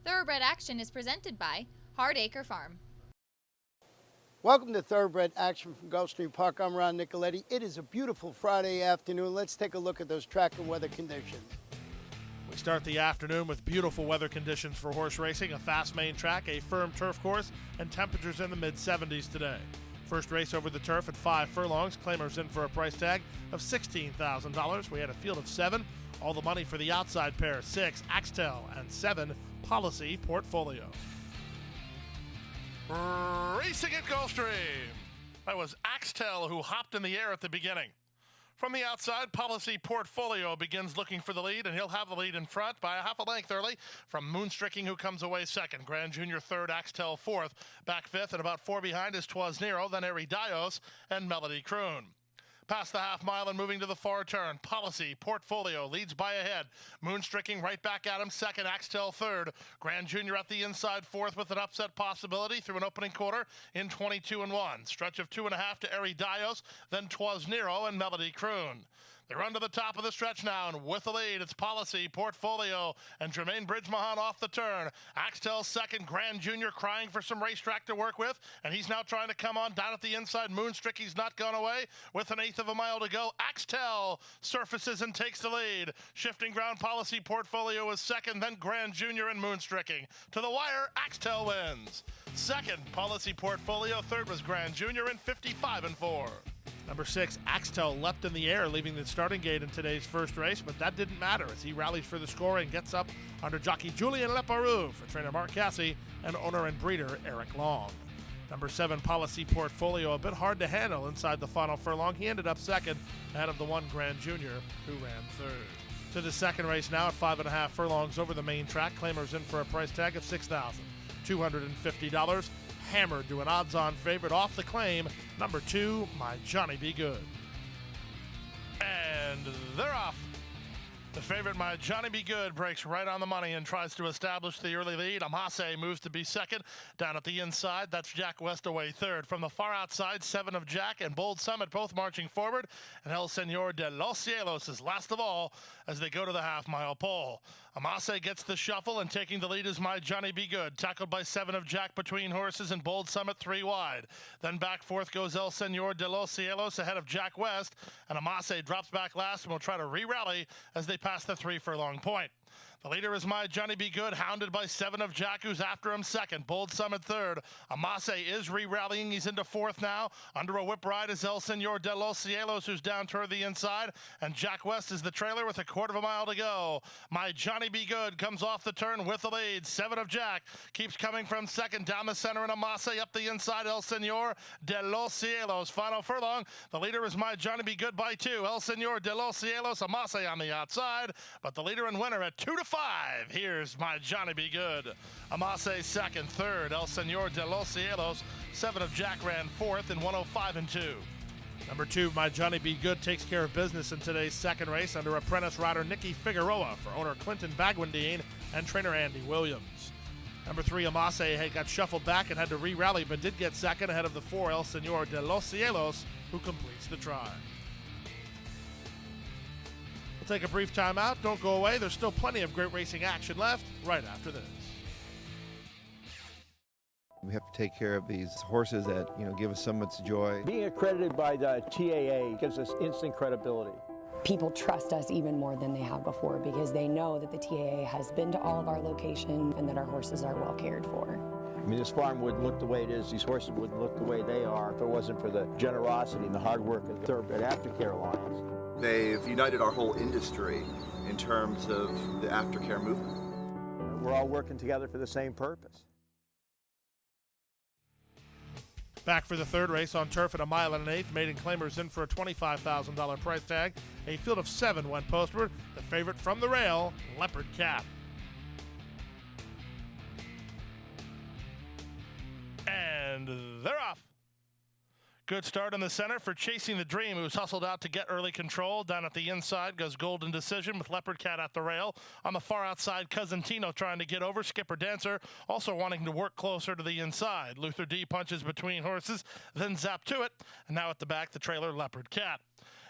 Thoroughbred Action is presented by Hardacre Farm. Welcome to Thoroughbred Action from Gulfstream Park. I'm Ron Nicoletti. It is a beautiful Friday afternoon. Let's take a look at those track and weather conditions. We start the afternoon with beautiful weather conditions for horse racing, a fast main track, a firm turf course, and temperatures in the mid-70s today. First race over the turf at 5 furlongs. Claimers in for a price tag of $16,000. We had a field of 7. All the money for the outside pair, 6 Axel and 7 Policy Portfolio. Racing at Gulfstream. That was Axel who hopped in the air at the beginning. From the outside, Policy Portfolio begins looking for the lead, and he'll have the lead in front by a half a length early from Moonstricking, who comes away second. Grand Junior third, Axel fourth. Back fifth, and about 4 behind is Twas Nero, then Eridios, and Melody Croon. Past the half mile and moving to the far turn, Policy Portfolio leads by a head. Moonstricking right back at him second, Axel third. Grand Junior at the inside fourth with an upset possibility through an opening quarter in 22-1. Stretch of 2.5 to Eridios, then Twas Nero and Melody Croon. They run to the top of the stretch now, and with the lead, it's Policy Portfolio and Jermaine Bridgemahan off the turn. Axel second, Grand Junior crying for some racetrack to work with, and he's now trying to come on down at the inside. Moonstricking's not gone away with an eighth of a mile to go. Axel surfaces and takes the lead. Shifting ground, Policy Portfolio is second, then Grand Junior and Moonstricking. To the wire, Axel wins. Second, Policy Portfolio. Third was Grand Junior in 55-4. Number 6, Axel leapt in the air, leaving the starting gate in today's first race, but that didn't matter as he rallies for the score and gets up under jockey Julien Leparoux for trainer Mark Casse and owner and breeder Eric Long. Number 7, Policy Portfolio, a bit hard to handle inside the final furlong. He ended up second ahead of the 1 Grand Junior, who ran third. To the second race now at 5.5 furlongs over the main track. Claimers in for a price tag of $6,250. Hammered to an odds-on favorite off the claim, number 2, My Johnny Be Good. And they're off. The favorite, My Johnny Be Good, breaks right on the money and tries to establish the early lead. Amase moves to be second. Down at the inside, that's Jack Westaway third. From the far outside, 7 of Jack and Bold Summit both marching forward. And El Senor de los Cielos is last of all as they go to the half-mile pole. Amase gets the shuffle, and taking the lead is My Johnny Be Good, tackled by 7 of Jack between horses and Bold Summit 3 wide. Then back fourth goes El Senor de los Cielos ahead of Jack West, and Amase drops back last and will try to re-rally as they pass the 3 furlong point. The leader is My Johnny Be Good, hounded by 7 of Jack, who's after him second. Bold Summit third. Amase is re-rallying. He's into fourth now. Under a whip ride is El Senor de los Cielos, who's down toward the inside. And Jack West is the trailer with a quarter of a mile to go. My Johnny Be Good comes off the turn with the lead. 7 of Jack keeps coming from second down the center, and Amase up the inside. El Senor de los Cielos. Final furlong. The leader is My Johnny Be Good by 2. El Senor de los Cielos. Amase on the outside. But the leader and winner at 2-5. Here's My Johnny Be Good. Amase second, third. El Senor de los Cielos. 7 of Jack ran fourth in 105-2. Number 2, My Johnny Be Good, takes care of business in today's second race under apprentice rider Nicky Figueroa for owner Clinton Bagwandine and trainer Andy Williams. Number 3, Amase had got shuffled back and had to re-rally, but did get second ahead of the 4, El Senor de los Cielos, who completes the try. We'll take a brief timeout. Don't go away. There's still plenty of great racing action left right after this. We have to take care of these horses that, give us so much joy. Being accredited by the TAA gives us instant credibility. People trust us even more than they have before because they know that the TAA has been to all of our locations and that our horses are well cared for. I mean, this farm wouldn't look the way it is, these horses wouldn't look the way they are if it wasn't for the generosity and the hard work of the Thoroughbred Aftercare Alliance. They've united our whole industry in terms of the aftercare movement. We're all working together for the same purpose. Back for the third race on turf at 1 1/8. Maiden Claimers in for a $25,000 price tag. A field of 7 went postward. The favorite from the rail, Leopard Cat. And they're off. Good start in the center for Chasing the Dream, who's hustled out to get early control. Down at the inside goes Golden Decision with Leopard Cat at the rail. On the far outside, Cousin Tino trying to get over. Skipper Dancer also wanting to work closer to the inside. Luther D punches between horses, then Zap to it. And now at the back, the trailer, Leopard Cat.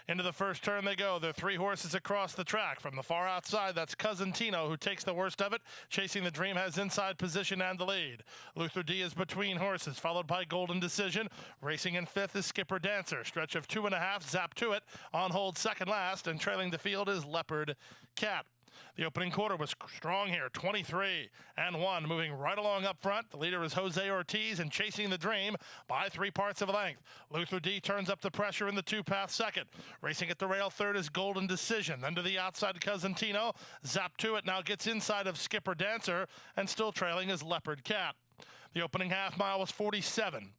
Into the first turn they go. There are 3 horses across the track. From the far outside, that's Cousin Tino, who takes the worst of it. Chasing the Dream has inside position and the lead. Luther D is between horses, followed by Golden Decision. Racing in 5th is Skipper Dancer. Stretch of 2.5, Zap to it. On hold second last, and trailing the field is Leopard Cat. The opening quarter was strong here, 23-1, moving right along up front. The leader is Jose Ortiz and Chasing the Dream by 3 parts of a length. Luther D turns up the pressure in the 2-path second. Racing at the rail third is Golden Decision. Then to the outside, Cousin Tino. Zap to it now gets inside of Skipper Dancer, and still trailing is Leopard Cat. The opening half mile was 47-2,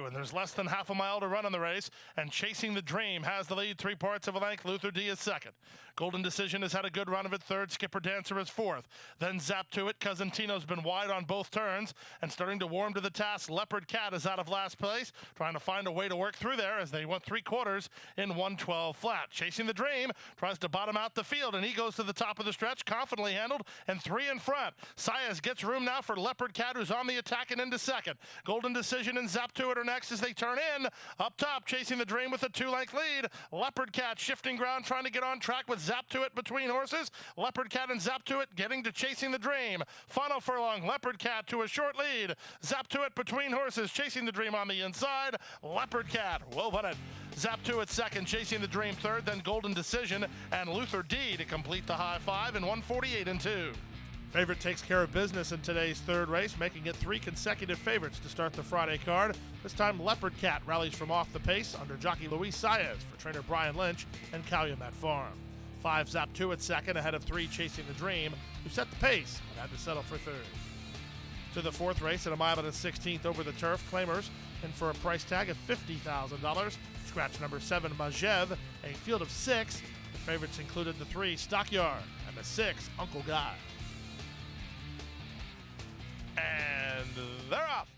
and there's less than half a mile to run in the race, and Chasing the Dream has the lead 3 parts of a length. Luther D is second. Golden Decision has had a good run of it third. Skipper Dancer is fourth. Then Zap to it. Cousin Tino's been wide on both turns and starting to warm to the task. Leopard Cat is out of last place, trying to find a way to work through there as they went 3/4 in 1:12 flat. Chasing the Dream tries to bottom out the field, and he goes to the top of the stretch, confidently handled, and 3 in front. Saez gets room now for Leopard Cat, who's on the attack and into second. Golden Decision and Zap to it are next as they turn in. Up top, Chasing the Dream with a 2-length lead. Leopard Cat shifting ground, trying to get on track with Zap to it between horses. Leopard Cat and Zap to it getting to Chasing the Dream. Final furlong, Leopard Cat to a short lead. Zap to it between horses. Chasing the Dream on the inside. Leopard Cat will win it. Zap to it second, Chasing the Dream third, then Golden Decision and Luther D to complete the high 5 in 1:48-2. Favorite takes care of business in today's third race, making it 3 consecutive favorites to start the Friday card. This time, Leopard Cat rallies from off the pace under jockey Luis Saez for trainer Brian Lynch and Calumet Farm. 5 Zap to it second, ahead of 3 Chasing the Dream, who set the pace but had to settle for third. To the 4th race at 1.16 over the turf, Claimers in for a price tag of $50,000. Scratch number 7 Majev, a field of 6. The favorites included the 3 Stockyard and the 6 Uncle Guy. And they're off.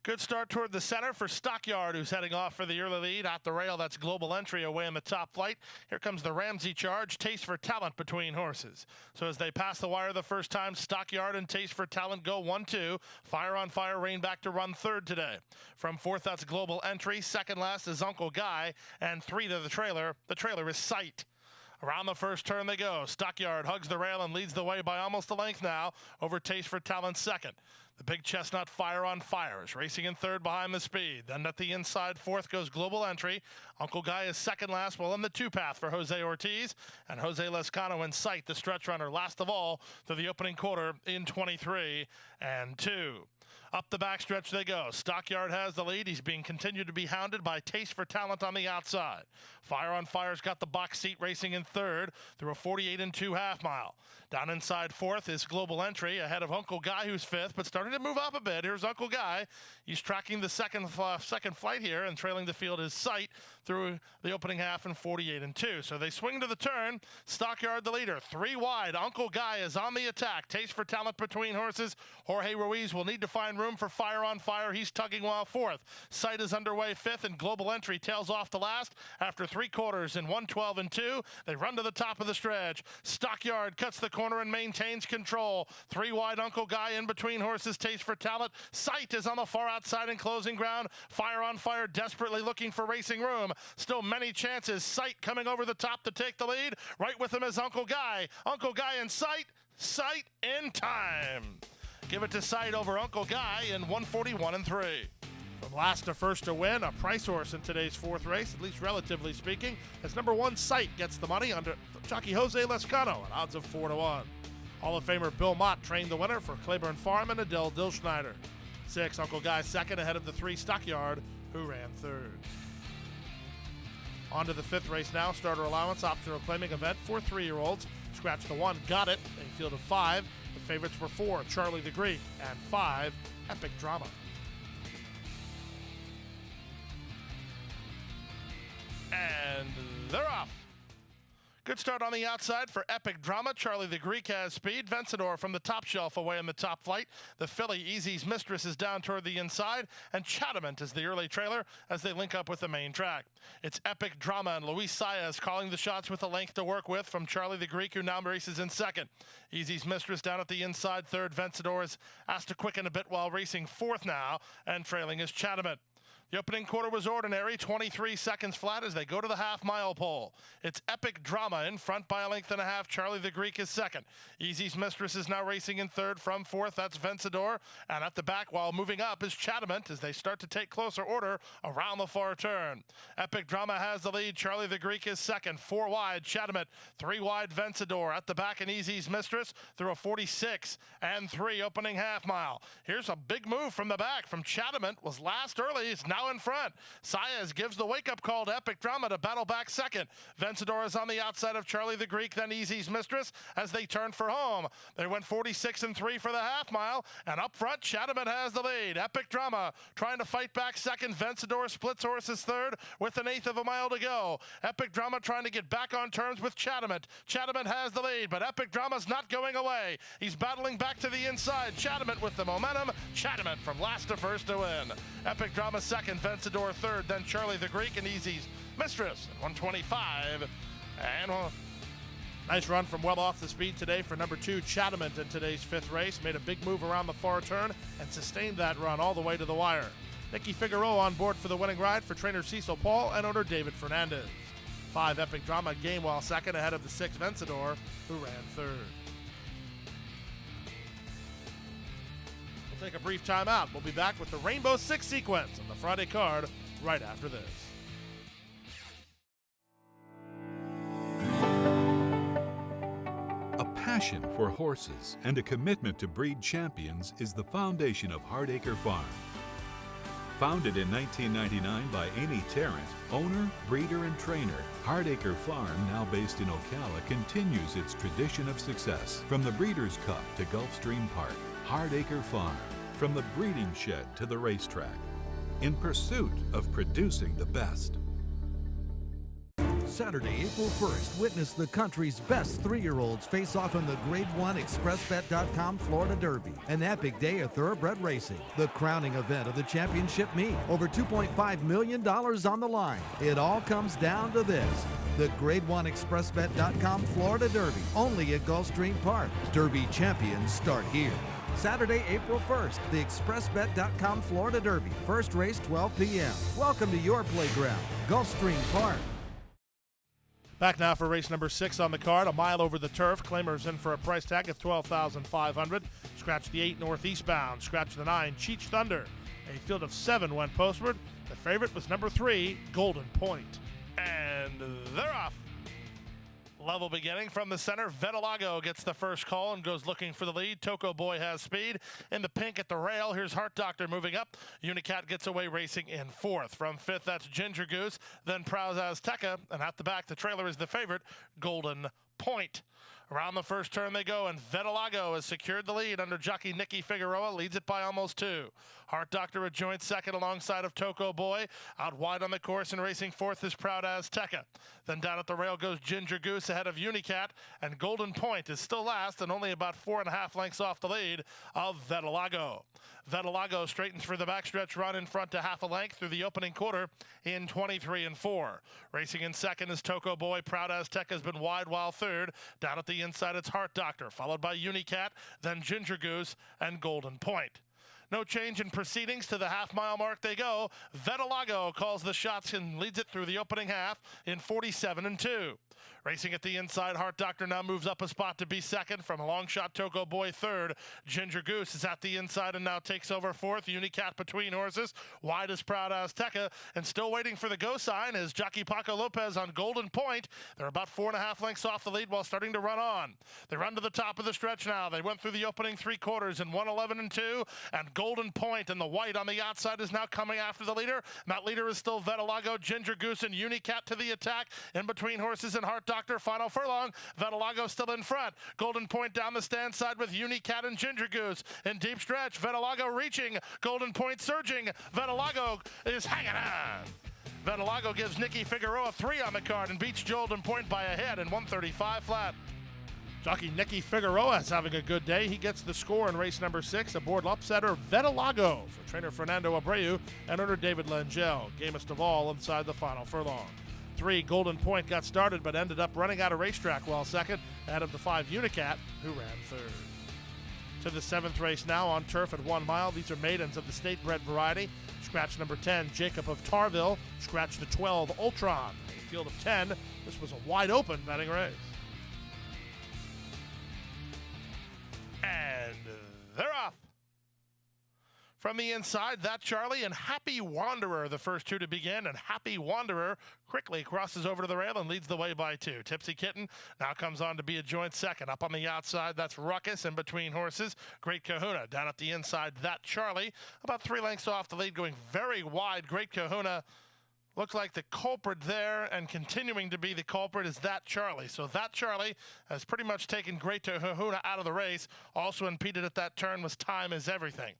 Good start toward the center for Stockyard, who's heading off for the early lead. At the rail, that's Global Entry away in the top flight. Here comes the Ramsey charge, Taste for Talent between horses. So as they pass the wire the first time, Stockyard and Taste for Talent go 1-2. Fire on Fire rein back to run third today. From 4th, that's Global Entry. Second last is Uncle Guy. And 3 to the trailer. The trailer is Sight. Around the first turn they go. Stockyard hugs the rail and leads the way by almost a length now over Taste for Talent second. The big chestnut Fire on Fire is racing in third behind the speed. Then at the inside 4th goes Global Entry. Uncle Guy is second last, well in the 2-path for Jose Ortiz. And Jose Lescano in sight, the stretch runner, last of all to the opening quarter in 23-2. Up the backstretch they go. Stockyard has the lead. He's being continued to be hounded by Taste for Talent on the outside. Fire on Fire's got the box seat racing in third through a 48-2 half mile. Down inside 4th is Global Entry ahead of Uncle Guy, who's 5th, but starting to move up a bit. Here's Uncle Guy. He's tracking the second flight here, and trailing the field is Sight through the opening half in 48-2. So they swing to the turn. Stockyard the leader. 3 wide. Uncle Guy is on the attack. Taste for Talent between horses. Jorge Ruiz will need to find room for Fire on Fire. He's tugging while 4th. Sight is underway 5th, and Global Entry tails off to last after 3/4 in 1:12-2. They run to the top of the stretch. Stockyard cuts the corner and maintains control. 3 wide, Uncle Guy in between horses. Taste for Talent. Sight is on the far outside and closing ground. Fire on Fire desperately looking for racing room. Still many chances. Sight coming over the top to take the lead. Right with him is Uncle Guy. Uncle Guy in sight. Sight in time. Give it to Sight over Uncle Guy in 1:41-3. From last to first to win, a price horse in today's 4th race, at least relatively speaking, as number 1 Sight gets the money under jockey Jose Lescano at odds of 4-1. Hall of Famer Bill Mott trained the winner for Claiborne Farm and Adele Dilschneider. 6 Uncle Guy second ahead of the 3 Stockyard, who ran third. On to the 5th race now. Starter allowance, optional claiming event for 3-year-olds. Scratch the 1, Got It, a field of 5. The favorites were 4 Charlie the Greek and 5 Epic Drama. And they're off. Good start on the outside for Epic Drama. Charlie the Greek has speed. Vencedor from the top shelf away in the top flight. The filly Easy's Mistress is down toward the inside. And Chadman is the early trailer as they link up with the main track. It's Epic Drama and Luis Saez calling the shots with a length to work with from Charlie the Greek, who now races in second. Easy's Mistress down at the inside third. Vencedor is asked to quicken a bit while racing 4th now. And trailing is Chadman. The opening quarter was ordinary, 23 seconds flat as they go to the half-mile pole. It's Epic Drama in front by a length and a half. Charlie the Greek is second. Easy's Mistress is now racing in third. From fourth, that's Vencedor. And at the back, while moving up, is Chadman as they start to take closer order around the far turn. Epic Drama has the lead. Charlie the Greek is second. 4 wide, Chadman. 3 wide, Vencedor. At the back, and Easy's Mistress through a 46 and 3 opening half-mile. Here's a big move from the back from Chadman. Was last early. He's now in front. Saez gives the wake-up call to Epic Drama to battle back second. Vencedor is on the outside of Charlie the Greek, then Easy's Mistress as they turn for home. They went 46 and 3 for the half-mile, and up front, Chadman has the lead. Epic Drama trying to fight back second. Vencedor splits horses third with an eighth of a mile to go. Epic Drama trying to get back on terms with Chadman. Chadman has the lead, but Epic Drama's not going away. He's battling back to the inside. Chadman with the momentum. Chadman from last to first to win. Epic Drama second, Vencedor third, then Charlie the Greek and Easy's Mistress at 125. And Nice run from well off the speed today for number 2, Chadman, in today's 5th race. Made a big move around the far turn and sustained that run all the way to the wire. Nicky Figueroa on board for the winning ride for trainer Cecil Paul and owner David Fernandez. 5 Epic Drama Gamewell second ahead of the 6 Vencedor, who ran third. We'll take a brief timeout. We'll be back with the Rainbow Six sequence on the Friday card right after this. A passion for horses and a commitment to breed champions is the foundation of Hardacre Farm. Founded in 1999 by Amy Tarrant, owner, breeder, and trainer, Hardacre Farm, now based in Ocala, continues its tradition of success. From the Breeders' Cup to Gulfstream Park, Hardacre Farm, from the breeding shed to the racetrack, in pursuit of producing the best. Saturday, April 1st, witness the country's best 3-year-olds face off in the Grade 1 ExpressBet.com Florida Derby, an epic day of thoroughbred racing. The crowning event of the championship meet. Over $2.5 million on the line. It all comes down to this. The Grade 1 ExpressBet.com Florida Derby, only at Gulfstream Park. Derby champions start here. Saturday, April 1st, the ExpressBet.com Florida Derby. First race, 12 p.m. Welcome to your playground, Gulfstream Park. Back now for race number 6 on the card, a mile over the turf. Claimers in for a price tag of $12,500. Scratch the 8 northeastbound. Scratch the 9 Cheech Thunder. A field of 7 went postward. The favorite was number 3 Golden Point. And they're off. Level beginning from the center. Ventilago gets the first call and goes looking for the lead. Toco Boy has speed. In the pink at the rail, here's Heart Doctor moving up. Unicat gets away racing in 4th. From 5th, that's Ginger Goose. Then Prouz Azteca. And at the back, the trailer is the favorite, Golden Point. Around the first turn they go, and Ventilago has secured the lead under jockey Nicky Figueroa, leads it by almost 2. Heart Doctor a joint second alongside of Toco Boy. Out wide on the course and racing 4th is Proud Azteca. Then down at the rail goes Ginger Goose ahead of Unicat, and Golden Point is still last and only about 4.5 lengths off the lead of Ventilago. Ventilago straightens for the backstretch run in front to half a length through the opening quarter in 23 and 4. Racing in second is Toco Boy. Proud Azteca has been wide while third. Down at the inside it's Heart Doctor, followed by Unicat, then Ginger Goose and Golden Point. No change in proceedings. To the half-mile mark they go. Ventilago calls the shots and leads it through the opening half in 47 and 2. Racing at the inside, Heart Doctor now moves up a spot to be second. From a long shot, Toco Boy third. Ginger Goose is at the inside and now takes over 4th. Unicat between horses. Wide is Proud Azteca. And still waiting for the go sign is jockey Paco Lopez on Golden Point. They're about 4.5 lengths off the lead while starting to run on. They run to the top of the stretch now. They went through the opening 3 quarters in 111 and 2. And Golden Point and the white on the outside is now coming after the leader. That leader is still Ventilago, Ginger Goose, and Unicat to the attack. In between horses and Heart Doctor, final furlong. Ventilago still in front. Golden Point down the stand side with Unicat and Ginger Goose. In deep stretch, Ventilago reaching. Golden Point surging. Ventilago is hanging on. Ventilago gives Nicky Figueroa 3 on the card and beats Golden Point by a head in 135 flat. Jockey Nicky Figueroa is having a good day. He gets the score in race number 6 aboard upsetter Ventilago for trainer Fernando Abreu and owner David Langell. Gamest of all inside the final furlong. 3 Golden Point got started but ended up running out of racetrack while second, ahead of the 5 Unicat, who ran third. To the 7th race now on turf at 1 mile. These are maidens of the state bred variety. Scratch number 10, Jacob of Tarville. Scratch the 12, Ultron. A field of 10. This was a wide open betting race. And they're off. From the inside, that Charlie and Happy Wanderer, the first two to begin, and Happy Wanderer quickly crosses over to the rail and leads the way by 2. Tipsy Kitten now comes on to be a joint second. Up on the outside, that's Ruckus in between horses. Great Kahuna down at the inside, that Charlie, about 3 lengths off the lead, going very wide. Great Kahuna looks like the culprit there, and continuing to be the culprit is that Charlie. So that Charlie has pretty much taken Great Kahuna out of the race. Also impeded at that turn was Time Is Everything.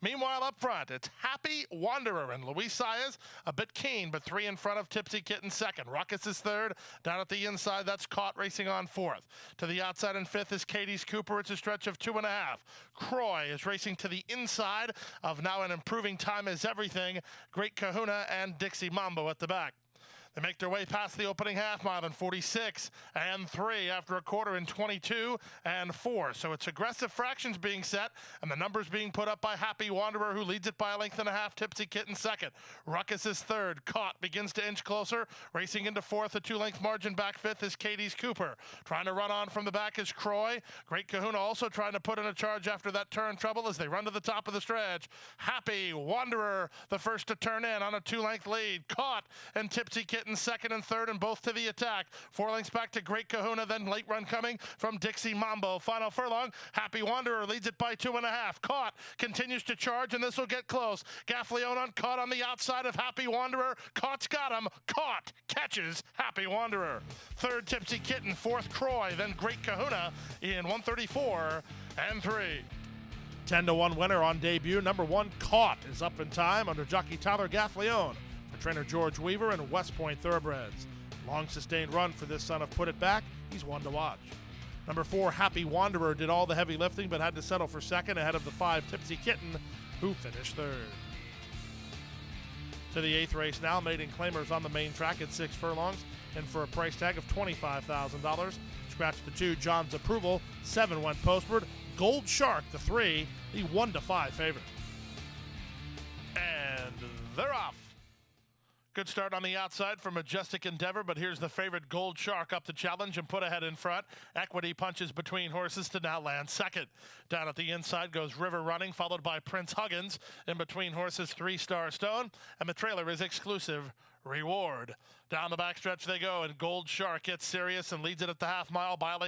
Meanwhile, up front, it's Happy Wanderer and Luis Saez, a bit keen, but 3 in front of Tipsy Kitten second. Ruckus is third. Down at the inside, that's Caught racing on fourth. To the outside in fifth is Katie's Cooper. It's a stretch of 2.5. Croy is racing to the inside of now an improving Time Is Everything. Great Kahuna and Dixie Mambo at the back. They make their way past the opening half mile in 46 and 3 after a quarter in 22 and 4. So it's aggressive fractions being set, and the numbers being put up by Happy Wanderer, who leads it by 1.5 lengths. Tipsy Kitten second. Ruckus is third. Caught begins to inch closer. Racing into fourth, a 2-length margin back. Fifth is Katie's Cooper. Trying to run on from the back is Croy. Great Kahuna also trying to put in a charge after that turn trouble as they run to the top of the stretch. Happy Wanderer, the first to turn in on a 2-length lead. Caught and Tipsy Kitten second and third, and both to the attack. 4 lengths back to Great Kahuna, then late run coming from Dixie Mambo. Final furlong, Happy Wanderer leads it by 2.5. Caught continues to charge, and this will get close. Gaffleon Caught on the outside of Happy Wanderer. Caught's got him. Caught catches Happy Wanderer. Third, Tipsy Kitten. Fourth, Croy. Then Great Kahuna in 134 and 3. 10-1 winner on debut. Number 1, Caught, is up in time under jockey Tyler Gaffleon. Trainer George Weaver and West Point Thoroughbreds. Long sustained run for this son of Put It Back. He's one to watch. Number 4, Happy Wanderer, did all the heavy lifting but had to settle for second ahead of the 5, Tipsy Kitten, who finished third. To the 8th race now, maiden claimers on the main track at 6 furlongs and for a price tag of $25,000. Scratch the 2, John's Approval. 7 went postward. Gold Shark, the 3, the 1-5 favorite. And they're off. Good start on the outside for Majestic Endeavor, but here's the favorite Gold Shark up to challenge and put ahead in front. Equity punches between horses to now land second. Down at the inside goes River Running, followed by Prince Huggins. In between horses, 3-Star Stone, and the trailer is Exclusive Reward. Down the backstretch they go, and Gold Shark gets serious and leads it at the half mile by 1.25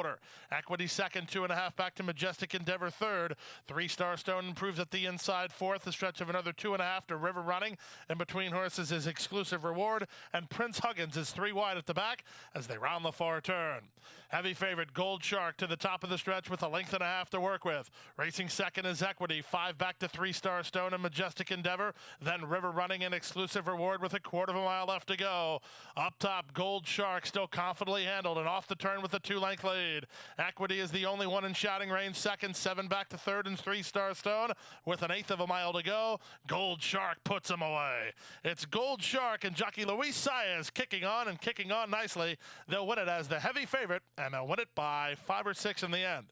lengths. Equity second, 2.5 back to Majestic Endeavor third. 3-Star Stone improves at the inside fourth. A stretch of another 2.5 to River Running. In between horses is Exclusive Reward, and Prince Huggins is 3 wide at the back as they round the far turn. Heavy favorite Gold Shark to the top of the stretch with 1.5 lengths to work with. Racing second is Equity, 5 back to 3-Star Stone and Majestic Endeavor. Then River Running and Exclusive Reward with a 1/4 mile left to go. Up top, Gold Shark still confidently handled and off the turn with a 2-length lead. Equity is the only one in shouting range second, 7 back to third, and 3-Star Stone with 1/8 mile to go. Gold Shark puts him away. It's Gold Shark and jockey Luis Saez kicking on nicely. They'll win it as the heavy favorite, and they'll win it by 5 or 6 in the end.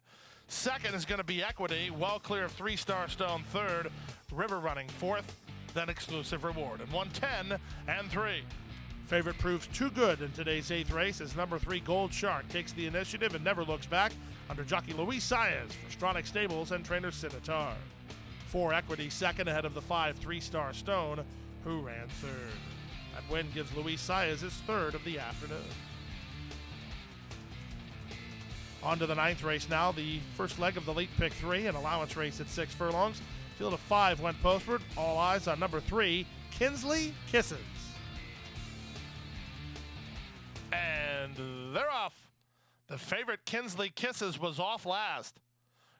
Second is going to be Equity, well clear of 3-Star Stone third, River Running fourth, then Exclusive Reward, and 110 and 3. Favorite proves too good in today's 8th race as number 3, Gold Shark, takes the initiative and never looks back under jockey Luis Saez for Stronach Stables and trainer Sinitar. 4, Equity second ahead of the 5, 3-Star Stone, who ran third. That win gives Luis Saez his third of the afternoon. On to the 9th race now, the first leg of the late pick 3, an allowance race at 6 furlongs. Field of 5 went postward. All eyes on number 3, Kinsley Kisses. And they're off. The favorite Kinsley Kisses was off last.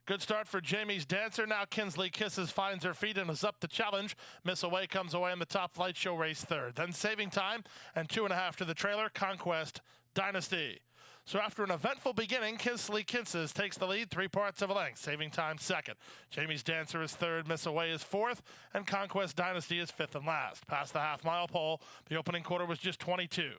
Good start for Jamie's Dancer. Now Kinsley Kisses finds her feet and is up to challenge. Miss Away comes away in the Top Flight Show race third. Then Saving Time and 2.5 to the trailer, Conquest Dynasty. So after an eventful beginning, Kinsley Kisses takes the lead 3 parts of a length, saving time second. Jamie's Dancer is third, Miss Away is fourth, and Conquest Dynasty is fifth and last. Past the half-mile pole, the opening quarter was just 22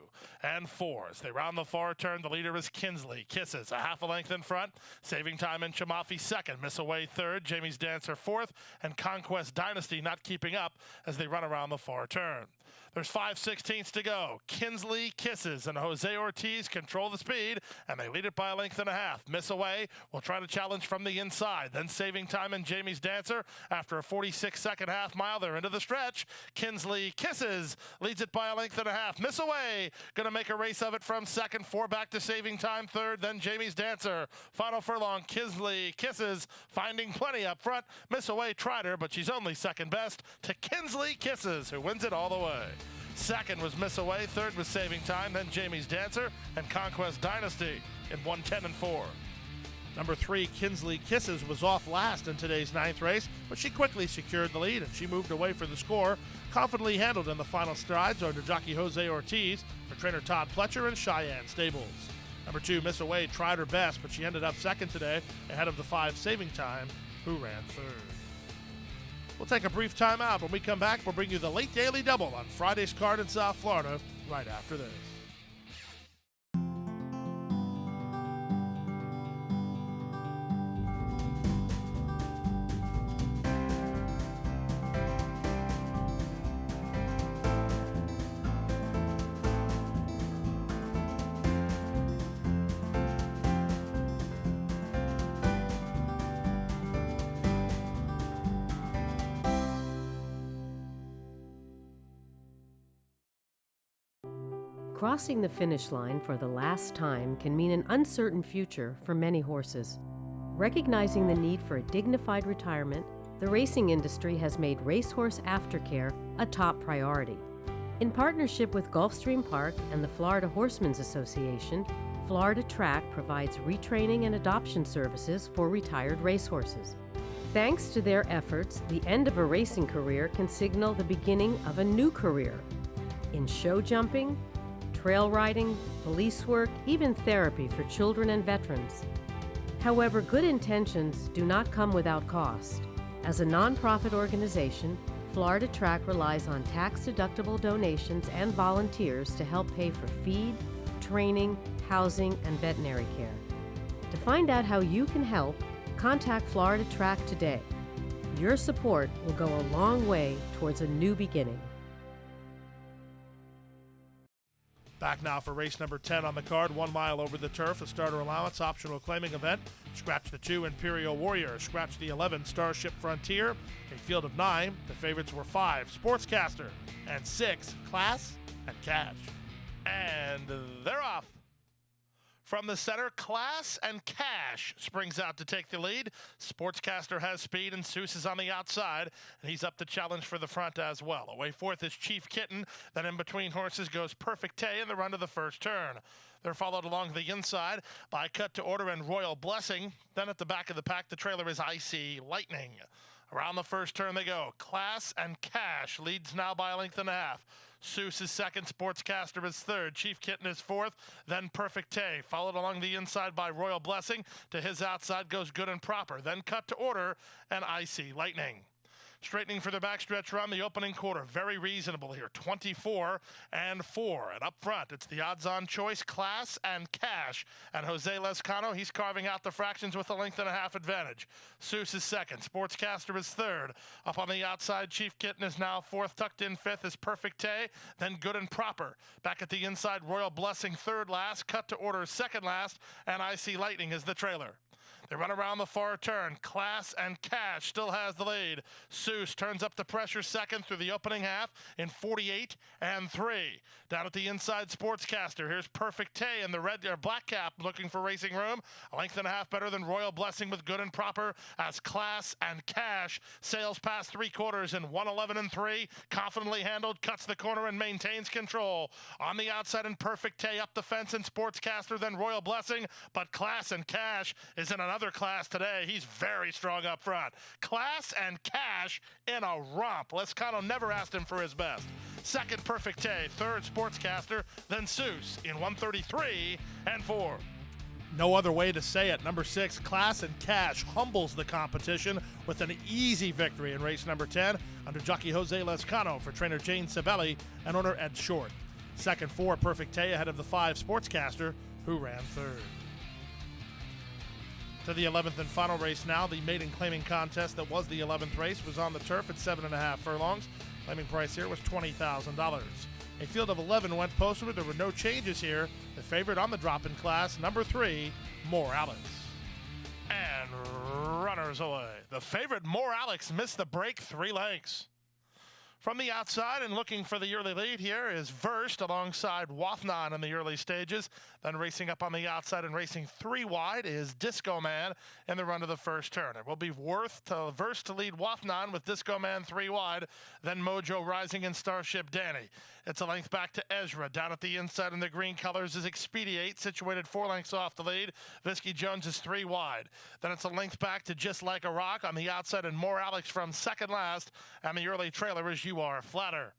and 4. As they round the far turn, the leader is Kinsley Kisses, a half a length in front, saving time in Chamafi second, Miss Away third, Jamie's Dancer fourth, and Conquest Dynasty not keeping up as they run around the far turn. There's 5/16 to go. Kinsley Kisses and Jose Ortiz control the speed, and they lead it by a length and a half. Miss Away will try to challenge from the inside, then saving time in Jamie's Dancer. After a 46-second half mile, they're into the stretch. Kinsley Kisses leads it by a length and a half. Miss Away going to make a race of it from second, 4 back to saving time third, then Jamie's Dancer. Final furlong, Kinsley Kisses finding plenty up front. Miss Away tried her, but she's only second best to Kinsley Kisses, who wins it all the way. Second was Miss Away, third was Saving Time, then Jamie's Dancer, and Conquest Dynasty in 1:10 and 4. Number 3, Kinsley Kisses, was off last in today's 9th race, but she quickly secured the lead and she moved away for the score, confidently handled in the final strides under jockey Jose Ortiz for trainer Todd Pletcher and Cheyenne Stables. Number 2, Miss Away, tried her best, but she ended up second today ahead of the 5 Saving Time, who ran third. We'll take a brief time out. When we come back, we'll bring you the late daily double on Friday's card in South Florida right after this. Crossing the finish line for the last time can mean an uncertain future for many horses. Recognizing the need for a dignified retirement, the racing industry has made racehorse aftercare a top priority. In partnership with Gulfstream Park and the Florida Horsemen's Association, Florida Track provides retraining and adoption services for retired racehorses. Thanks to their efforts, the end of a racing career can signal the beginning of a new career. In show jumping, trail riding, police work, even therapy for children and veterans. However, good intentions do not come without cost. As a nonprofit organization, Florida Track relies on tax-deductible donations and volunteers to help pay for feed, training, housing, and veterinary care. To find out how you can help, contact Florida Track today. Your support will go a long way towards a new beginning. Back now for race number 10 on the card, 1 mile over the turf, a starter allowance, optional claiming event. Scratch the 2, Imperial Warrior. Scratch the 11, Starship Frontier. A field of 9. The favorites were 5, Sportscaster, and 6, Class and Cash. And they're off. From the center, Class and Cash springs out to take the lead. Sportscaster has speed, and Seuss is on the outside, and he's up to challenge for the front as well. Away fourth is Chief Kitten. Then in between horses goes Perfect Tay in the run to the first turn. They're followed along the inside by Cut to Order and Royal Blessing. Then at the back of the pack, the trailer is Icy Lightning. Around the first turn they go. Class and Cash leads now by a length and a half. Seuss is second, Sportscaster is third, Chief Kitten is fourth, then Perfect Tay, followed along the inside by Royal Blessing. To his outside goes Good and Proper, then Cut to Order and Icy Lightning. Straightening for the backstretch run, the opening quarter, very reasonable here, 24 and 4. And up front, it's the odds-on choice, Class and Cash. And Jose Lescano, he's carving out the fractions with a length and a half advantage. Seuss is second, Sportscaster is third. Up on the outside, Chief Kitten is now fourth, tucked in fifth is Perfect Tay, then Good and Proper. Back at the inside, Royal Blessing third last, Cut to Order second last, and Icy Lightning is the trailer. They run around the far turn. Class and Cash still has the lead. Seuss turns up the pressure second through the opening half in 48 and 3. Down at the inside, Sportscaster. Here's Perfect Tay in the red or black cap looking for racing room. A length and a half better than Royal Blessing with Good and Proper as Class and Cash sails past 3/4 in 1:11 and 3. Confidently handled, cuts the corner and maintains control. On the outside and Perfect Tay up the fence and Sportscaster, then Royal Blessing. But Class and Cash is in another class today. He's very strong up front. Class and Cash in a romp. Lescano never asked him for his best. Second, Perfect Tay. Third, Sportscaster. Then Seuss in 1:33 and 4. No other way to say it. Number 6, Class and Cash, humbles the competition with an easy victory in race number 10 under jockey Jose Lescano for trainer Jane Sibeli and owner Ed Short. Second 4, Perfect Tay ahead of the 5, Sportscaster, who ran third. To the 11th and final race now. The maiden claiming contest that was the 11th race was on the turf at 7.5 furlongs. Claiming price here was $20,000. A field of 11 went posted. There were no changes here. The favorite on the drop-in class, number 3, More Alex. And runners away. The favorite, More Alex, missed the break 3 lengths. From the outside and looking for the early lead here is Verst alongside Wathnon in the early stages. Then racing up on the outside and racing 3 wide is Disco Man in the run to the first turn. It will be Verst to lead Wathnon with Disco Man 3 wide, then Mojo Rising and Starship Danny. It's a length back to Ezra. Down at the inside in the green colors is Expediate, situated 4 lengths off the lead. Visky Jones is 3 wide. Then it's a length back to Just Like a Rock on the outside and More Alex from second last. And the early trailer is You Are Flatter.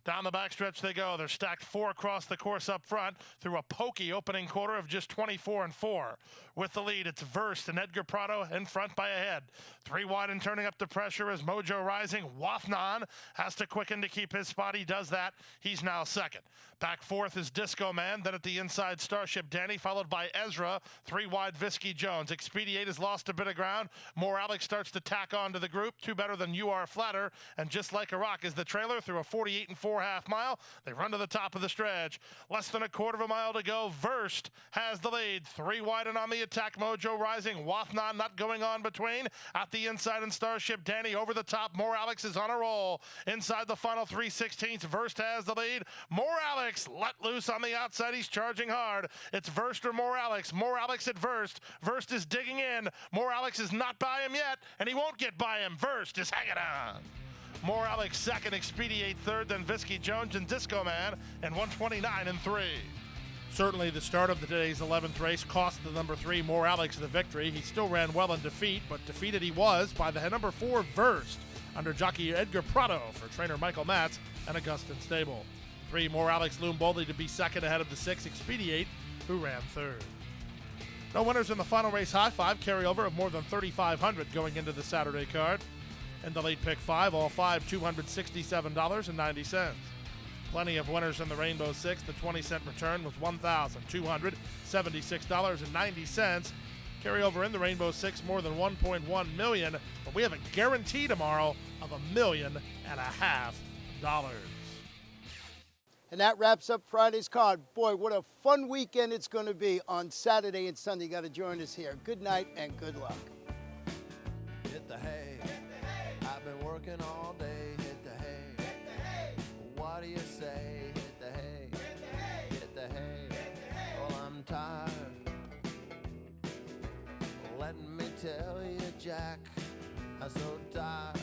Down the backstretch they go. They're stacked 4 across the course up front through a pokey opening quarter of just 24 and 4. With the lead, it's Verst and Edgar Prado in front by a head. 3 wide and turning up the pressure is Mojo Rising. Wathnon has to quicken to keep his spot. He does that. He's now second. Back fourth is Disco Man. Then at the inside, Starship Danny, followed by Ezra. 3 wide, Visky Jones. Expediate has lost a bit of ground. More Alex starts to tack on to the group. 2 better than You Are Flatter. And Just Like a Rock is the trailer through a 48 and 4 half mile. They run to the top of the stretch. Less than a quarter of a mile to go. Verst has the lead. 3 wide and on the attack. Mojo Rising. Wathnon not going on between. At the inside and Starship Danny over the top. More Alex is on a roll. Inside the final 3/16, Verst has the lead. More Alex let loose on the outside. He's charging hard. It's Verst or More Alex. More Alex at Verst. Verst is digging in. More Alex is not by him yet, and he won't get by him. Verst is hanging on. More Alex second, Expediate third, then Visky Jones and Disco Man, and 129 and 3. Certainly the start of today's 11th race cost the number 3, More Alex, the victory. He still ran well in defeat, but defeated he was by the number 4, Verst, under jockey Edgar Prado for trainer Michael Matz and Augustin Stable. 3, More Alex loomed boldly to be second ahead of the 6, Expediate, who ran third. No winners in the final race high 5, carryover of more than 3,500 going into the Saturday card. And the late pick 5, all 5, $267.90. Plenty of winners in the Rainbow 6. The 20-cent return was $1,276.90. Carryover in the Rainbow 6, more than $1.1 million. But we have a guarantee tomorrow of $1.5 million. And that wraps up Friday's card. Boy, what a fun weekend it's going to be on Saturday and Sunday. You got to join us here. Good night and good luck. Hit the hay. I've been working all day. Hit the hay. Hit the hay. What do you say? Hit the hay. Hit the hay. Hit the hay. Well, I'm tired. Let me tell you, Jack, I'm so tired.